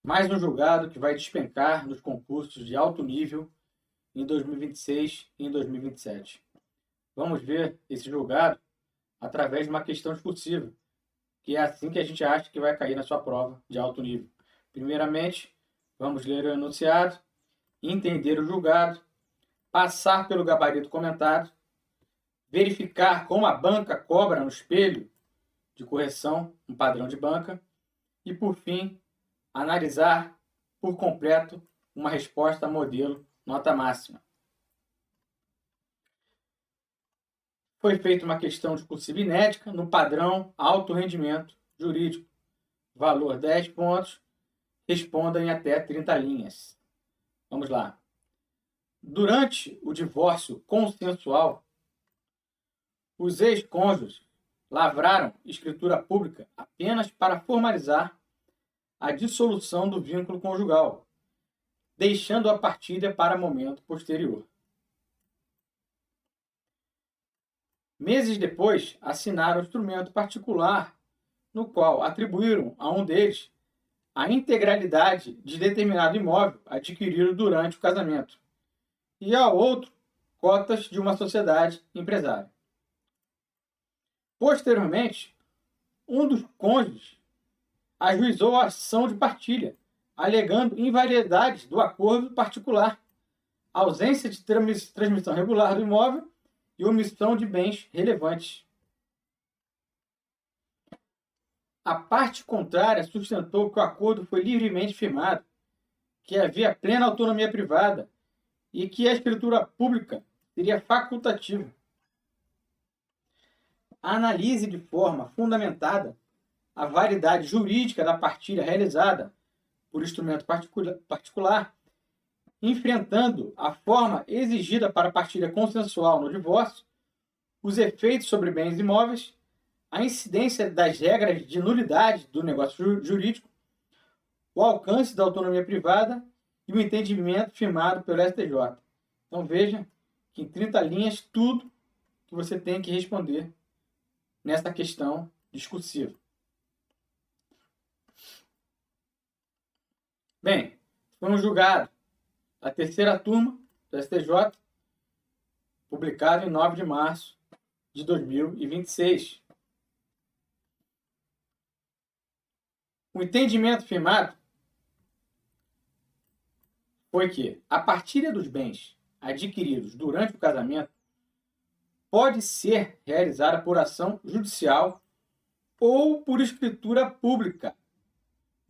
Mais um julgado que vai despencar nos concursos de alto nível em 2026 e em 2027. Vamos ver esse julgado através de uma questão discursiva, que é assim que a gente acha que vai cair na sua prova de alto nível. Primeiramente, vamos ler o enunciado, entender o julgado, passar pelo gabarito comentado, verificar como a banca cobra no espelho de correção um padrão de banca e, por fim, analisar por completo uma resposta modelo nota máxima. Foi feita uma questão discursiva inédita no padrão alto rendimento jurídico. Valor 10 pontos, responda em até 30 linhas. Vamos lá. Durante o divórcio consensual, os ex-cônjuges lavraram escritura pública apenas para formalizar a dissolução do vínculo conjugal, deixando a partilha para momento posterior. Meses depois, assinaram um instrumento particular no qual atribuíram a um deles a integralidade de determinado imóvel adquirido durante o casamento e ao outro cotas de uma sociedade empresária. Posteriormente, um dos cônjuges ajuizou a ação de partilha, alegando invariedade do acordo particular, ausência de transmissão regular do imóvel e omissão de bens relevantes. A parte contrária sustentou que o acordo foi livremente firmado, que havia plena autonomia privada e que a escritura pública seria facultativa. Analise de forma fundamentada a validade jurídica da partilha realizada por instrumento particular, enfrentando a forma exigida para a partilha consensual no divórcio, os efeitos sobre bens imóveis, a incidência das regras de nulidade do negócio jurídico, o alcance da autonomia privada e o entendimento firmado pelo STJ. Então veja que em 30 linhas tudo que você tem que responder nessa questão discursiva. Bem, foi um julgado da terceira turma do STJ, publicado em 9 de março de 2026. O entendimento firmado foi que a partilha dos bens adquiridos durante o casamento pode ser realizada por ação judicial ou por escritura pública,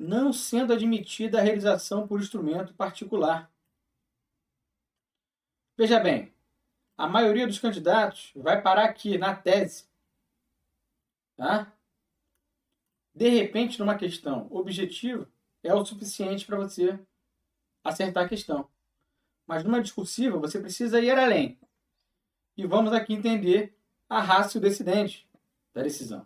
não sendo admitida a realização por instrumento particular. Veja bem, a maioria dos candidatos vai parar aqui na tese. Tá? De repente, numa questão objetiva, é o suficiente para você acertar a questão. Mas numa discursiva, você precisa ir além. E vamos aqui entender a ratio decidente da decisão.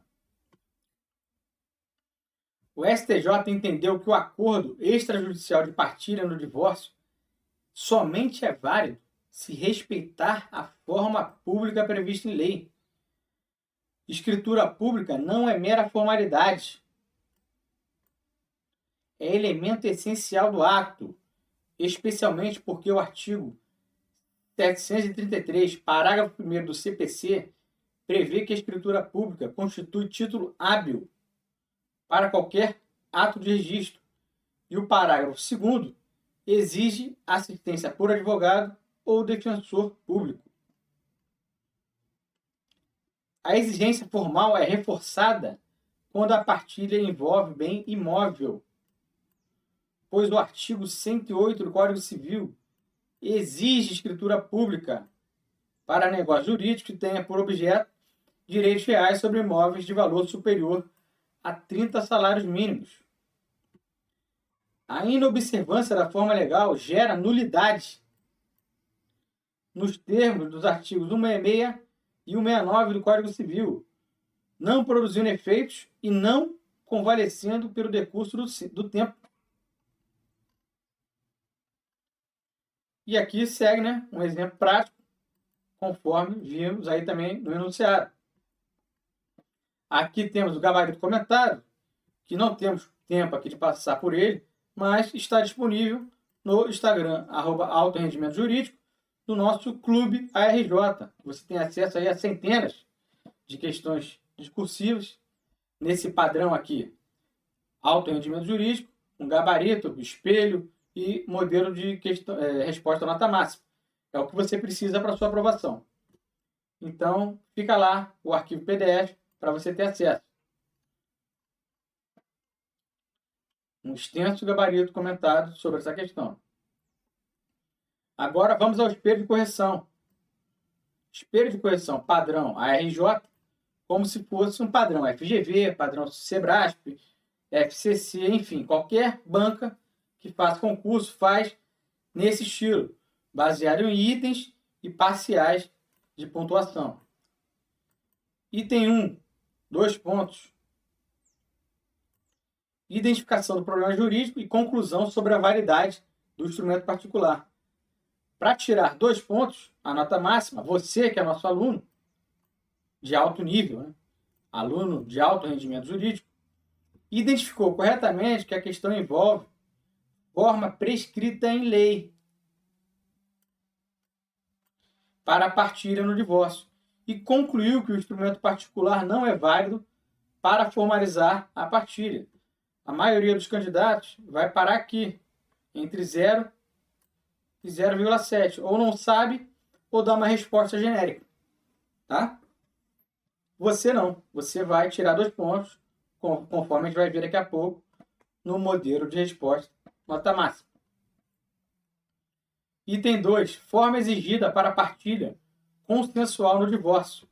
O STJ entendeu que o acordo extrajudicial de partilha no divórcio somente é válido se respeitar a forma pública prevista em lei. Escritura pública não é mera formalidade. É elemento essencial do ato, especialmente porque o artigo 733, parágrafo 1º do CPC, prevê que a escritura pública constitui título hábil para qualquer ato de registro. E o parágrafo 2º exige assistência por advogado ou defensor público. A exigência formal é reforçada quando a partilha envolve bem imóvel, pois o artigo 108 do Código Civil exige escritura pública para negócio jurídico que tenha por objeto direitos reais sobre imóveis de valor superior a 30 salários mínimos. A inobservância da forma legal gera nulidade nos termos dos artigos 166 e 169 do Código Civil, não produzindo efeitos e não convalescendo pelo decurso do tempo. E aqui segue, um exemplo prático, conforme vimos aí também no enunciado. Aqui temos o gabarito comentado, que não temos tempo aqui de passar por ele, mas está disponível no Instagram, @alto rendimento jurídico, do nosso clube ARJ. Você tem acesso aí a centenas de questões discursivas nesse padrão aqui, alto rendimento jurídico, um gabarito, espelho e modelo de resposta nota máxima. É o que você precisa para sua aprovação. Então, fica lá o arquivo PDF para você ter acesso. Um extenso gabarito comentado sobre essa questão. Agora vamos ao espelho de correção. Espelho de correção padrão ARJ, como se fosse um padrão FGV, padrão Sebrasp, FCC, enfim, qualquer banca que faça concurso faz nesse estilo, baseado em itens e parciais de pontuação. Item 1, 2 pontos. Identificação do problema jurídico e conclusão sobre a validade do instrumento particular. Para tirar 2 pontos, a nota máxima, você que é nosso aluno de alto nível, né? Aluno de alto rendimento jurídico, identificou corretamente que a questão envolve forma prescrita em lei para a partilha no divórcio e concluiu que o instrumento particular não é válido para formalizar a partilha. A maioria dos candidatos vai parar aqui, entre 0 e 0,7, ou não sabe, ou dá uma resposta genérica, tá? Você não, você vai tirar 2 pontos, conforme a gente vai ver daqui a pouco, no modelo de resposta nota máxima. Item 2, forma exigida para a partilha consensual no divórcio.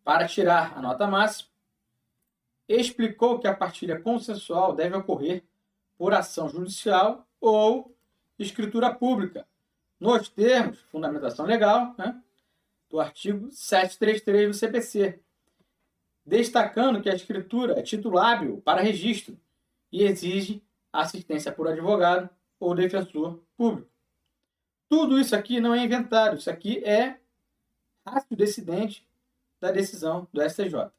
Para tirar a nota máxima, explicou que a partilha consensual deve ocorrer por ação judicial ou escritura pública, nos termos, fundamentação legal, né, do artigo 733 do CPC, destacando que a escritura é titulábil para registro e exige assistência por advogado ou defensor público. Tudo isso aqui não é inventado, isso aqui é rácio decidente da decisão do STJ.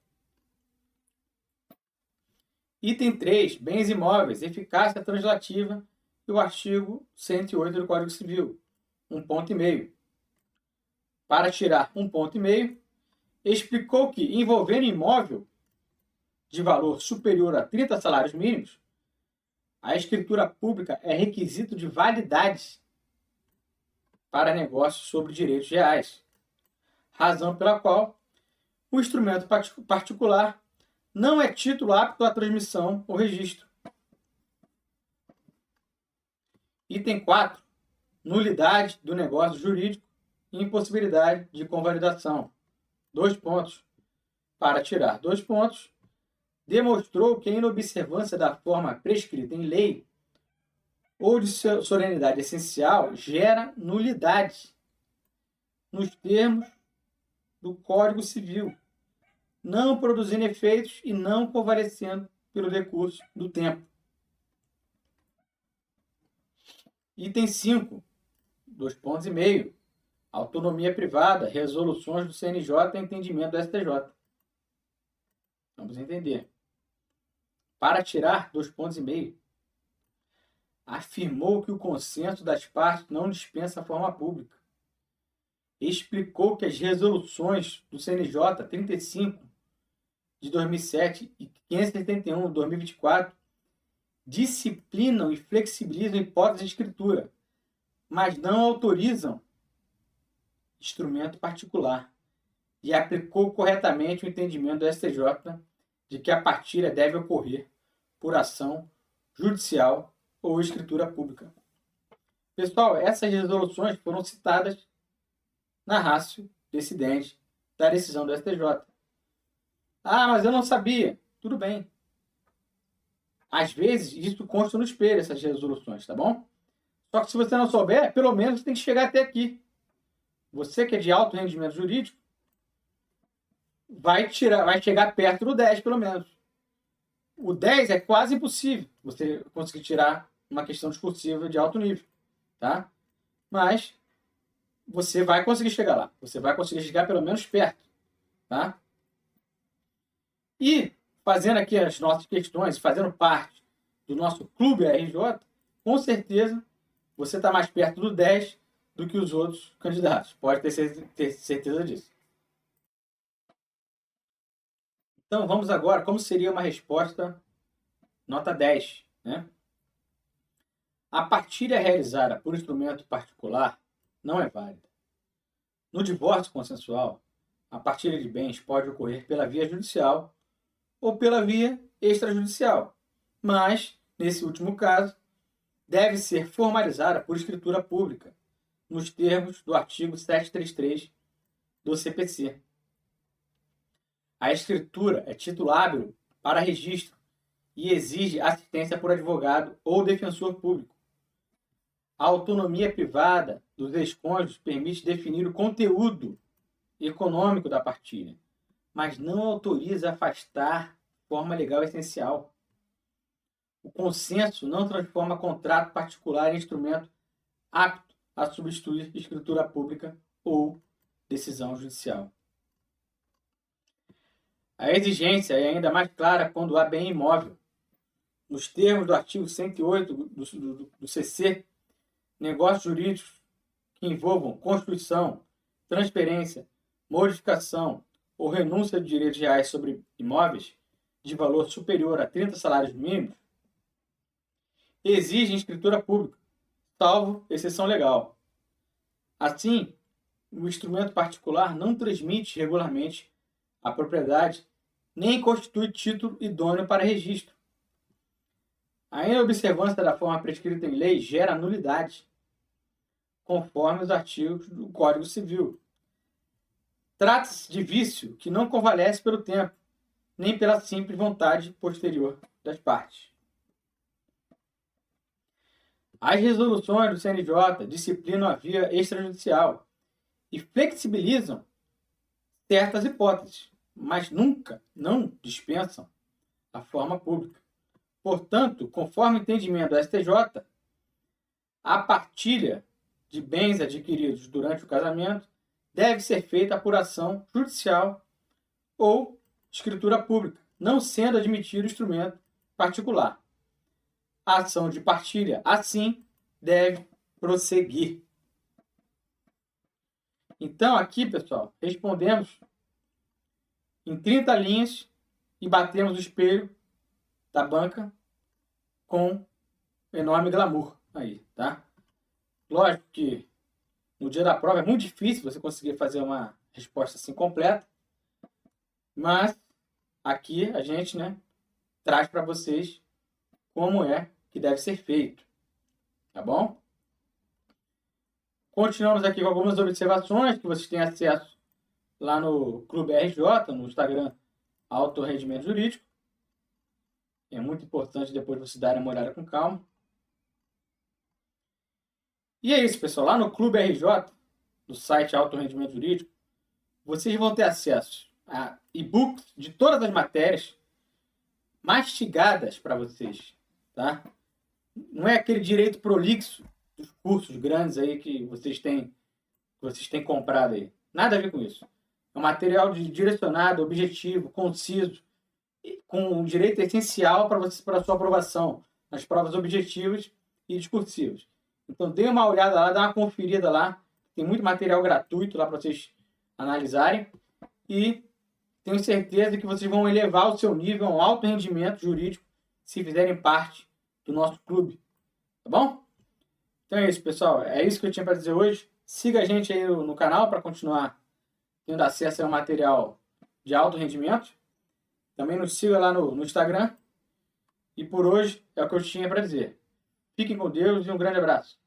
Item 3, bens imóveis, eficácia translativa e o artigo 108 do Código Civil, 1,5 ponto. Para tirar 1,5 ponto, explicou que, envolvendo imóvel de valor superior a 30 salários mínimos, a escritura pública é requisito de validade para negócios sobre direitos reais, razão pela qual o instrumento particular não é título apto à transmissão ou registro. Item 4, nulidade do negócio jurídico e impossibilidade de convalidação. 2 pontos. Para tirar 2 pontos, demonstrou que a inobservância da forma prescrita em lei ou de solenidade essencial gera nulidade nos termos do Código Civil, não produzindo efeitos e não convalescendo pelo decurso do tempo. Item 5, 2,5 pontos. Autonomia privada, resoluções do CNJ e entendimento do STJ. Vamos entender. Para tirar 2,5 pontos, afirmou que o consenso das partes não dispensa a forma pública. Explicou que as resoluções do CNJ 35 de 2007 e 571 de 2024 disciplinam e flexibilizam hipóteses de escritura, mas não autorizam instrumento particular, e aplicou corretamente o entendimento do STJ de que a partilha deve ocorrer por ação judicial ou escritura pública. Pessoal, essas resoluções foram citadas na ratio decidente da decisão do STJ. Ah, mas eu não sabia. Tudo bem. Às vezes, isso consta no espelho, essas resoluções, tá bom? Só que se você não souber, pelo menos você tem que chegar até aqui. Você que é de alto rendimento jurídico, vai chegar perto do 10, pelo menos. O 10 é quase impossível você conseguir tirar uma questão discursiva de alto nível, tá? Mas você vai conseguir chegar lá. Você vai conseguir chegar pelo menos perto, tá? E, fazendo aqui as nossas questões, fazendo parte do nosso clube RJ, com certeza você está mais perto do 10 do que os outros candidatos. Pode ter certeza disso. Então vamos agora, como seria uma resposta nota 10, né? A partilha realizada por instrumento particular não é válida. No divórcio consensual, a partilha de bens pode ocorrer pela via judicial ou pela via extrajudicial, mas, nesse último caso, deve ser formalizada por escritura pública, nos termos do artigo 733 do CPC. A escritura é título hábil para registro e exige assistência por advogado ou defensor público. A autonomia privada dos ex-cônjuges permite definir o conteúdo econômico da partilha, mas não autoriza afastar forma legal essencial. O consenso não transforma contrato particular em instrumento apto a substituir escritura pública ou decisão judicial. A exigência é ainda mais clara quando há bem imóvel. Nos termos do artigo 108 do CC, negócios jurídicos que envolvam constituição, transferência, modificação ou renúncia de direitos reais sobre imóveis de valor superior a 30 salários mínimos exigem escritura pública, salvo exceção legal. Assim, o instrumento particular não transmite regularmente a propriedade nem constitui título idôneo para registro. A inobservância da forma prescrita em lei gera nulidade, conforme os artigos do Código Civil. Trata-se de vício que não convalesce pelo tempo, nem pela simples vontade posterior das partes. As resoluções do CNJ disciplinam a via extrajudicial e flexibilizam certas hipóteses, mas nunca não dispensam a forma pública. Portanto, conforme o entendimento do STJ, a partilha de bens adquiridos durante o casamento deve ser feita por ação judicial ou escritura pública, não sendo admitido instrumento particular. A ação de partilha, assim, deve prosseguir. Então, aqui, pessoal, respondemos em 30 linhas e batemos o espelho da banca com enorme glamour aí, tá? Lógico que no dia da prova é muito difícil você conseguir fazer uma resposta assim completa, mas aqui a gente, né, traz para vocês como é que deve ser feito, tá bom? Continuamos aqui com algumas observações que vocês têm acesso lá no Clube RJ, no Instagram Alto Rendimento Jurídico. É muito importante depois você dar uma olhada com calma. E é isso, pessoal. Lá no Clube RJ, do site Alto Rendimento Jurídico, vocês vão ter acesso a e-books de todas as matérias mastigadas para vocês, tá? Não é aquele direito prolixo dos cursos grandes aí que vocês têm comprado aí. Nada a ver com isso. É um material direcionado, objetivo, conciso, com um direito essencial para a sua aprovação nas provas objetivas e discursivas. Então, dê uma olhada lá, dá uma conferida lá. Tem muito material gratuito lá para vocês analisarem. E tenho certeza que vocês vão elevar o seu nível a um alto rendimento jurídico se fizerem parte do nosso clube. Tá bom? Então é isso, pessoal. É isso que eu tinha para dizer hoje. Siga a gente aí no canal para continuar tendo acesso ao material de alto rendimento. Também nos siga lá no Instagram. E por hoje é o que eu tinha para dizer. Fiquem com Deus e um grande abraço.